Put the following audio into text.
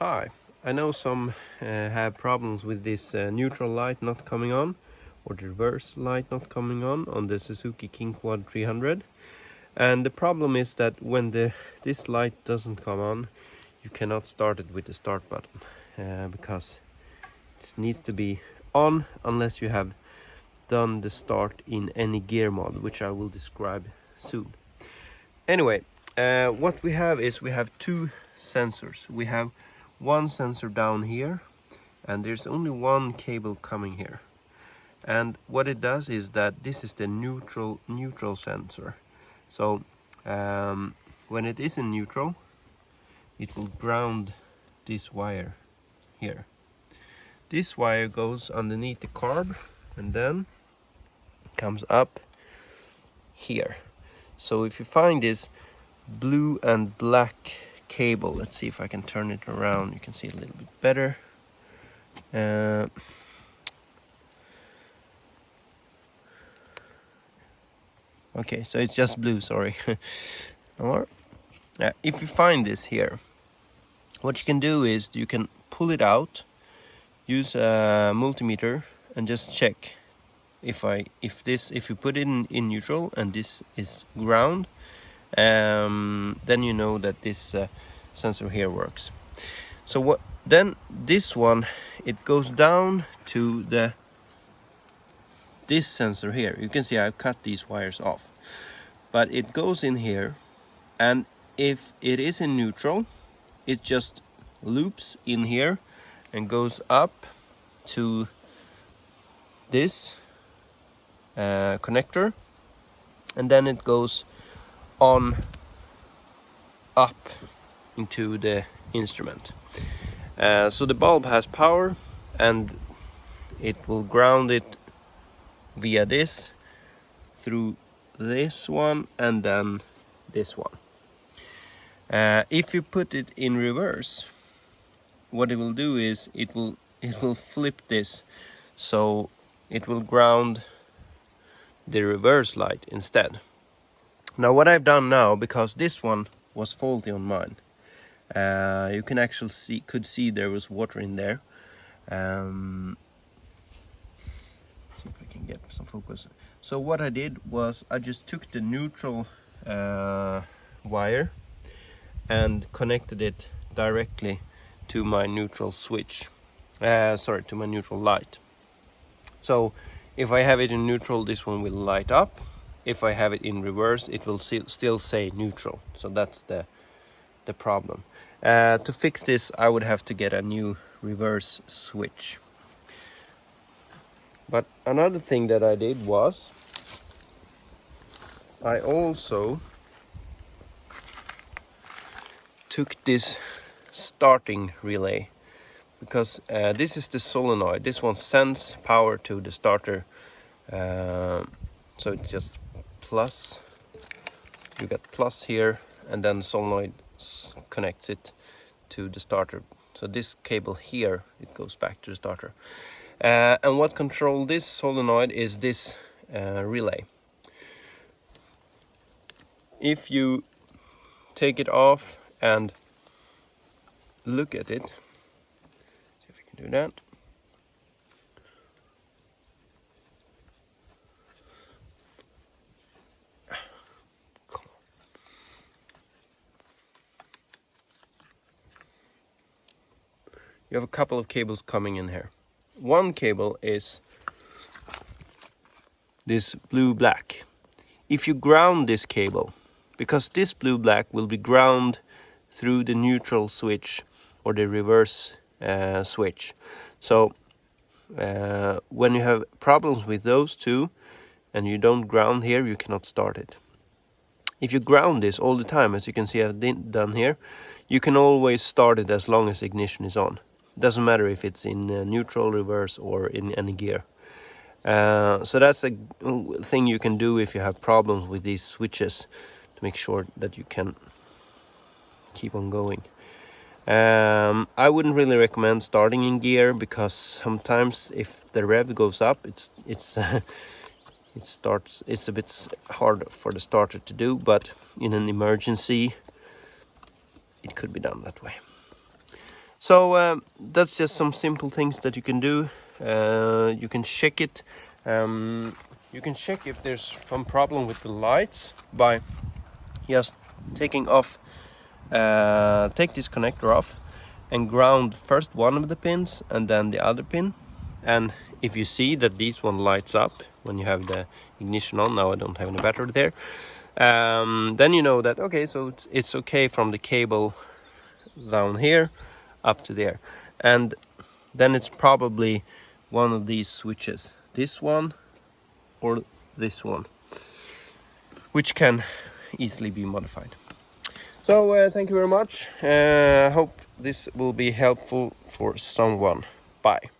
Hi, I know some have problems with this neutral light not coming on, or the reverse light not coming on the Suzuki Kingquad 300. And the problem is that when this light doesn't come on, you cannot start it with the start button because it needs to be on unless you have done the start in any gear mod, which I will describe soon. Anyway, what we have is we have two sensors. We have one sensor down here, and there's only one cable coming here. And what it does is that this is the neutral sensor. So when it is in neutral, it will ground this wire here. This wire goes underneath the carb and then comes up here. So if you find this blue and black cable, let's see if I can turn it around, you can see it a little bit better. Okay, so it's just blue, sorry. Or if you find this here, what you can do is you can pull it out, use a multimeter and just check if you put it in neutral and this is ground, then you know that this sensor here works. So then this one, it goes down to this sensor here. You can see I've cut these wires off, but it goes in here, and if it is in neutral, it just loops in here and goes up to this connector, and then it goes on up into the instrument. So the bulb has power, and it will ground it via this through this one and then this one. If you put it in reverse, what it will do is it will flip this, so it will ground the reverse light instead. Now what I've done now, because this one was faulty on mine, you can actually see there was water in there. See if I can get some focus. So what I did was I just took the neutral wire and connected it directly to my neutral switch. To my neutral light. So if I have it in neutral, this one will light up. If I have it in reverse, it will still say neutral. So that's the problem. To fix this, I would have to get a new reverse switch. But another thing that I did was I also took this starting relay, because this is the solenoid. This one sends power to the starter, so it's just plus. You got plus here, and then the solenoid connects it to the starter. So this cable here, it goes back to the starter. And what controls this solenoid is this relay. If you take it off and look at it, see if we can do that. Come on. You have a couple of cables coming in here. One cable is this blue-black. If you ground this cable, because this blue-black will be ground through the neutral switch or the reverse switch. So when you have problems with those two and you don't ground here, you cannot start it. If you ground this all the time, as you can see I've done here, you can always start it as long as ignition is on. It doesn't matter if it's in neutral, reverse, or in any gear. So that's a thing you can do if you have problems with these switches, to make sure that you can keep on going. I wouldn't really recommend starting in gear, because sometimes if the rev goes up, it's a bit hard for the starter to do, but in an emergency it could be done that way. So that's just some simple things that you can do. You can check it. You can check if there's some problem with the lights by just taking off, take this connector off and ground first one of the pins and then the other pin. And if you see that this one lights up when you have the ignition on, now I don't have any battery there, then you know that, okay, so it's okay from the cable down here up to there. And then it's probably one of these switches, this one or this one, which can easily be modified. So thank you very much. I hope this will be helpful for someone. Bye.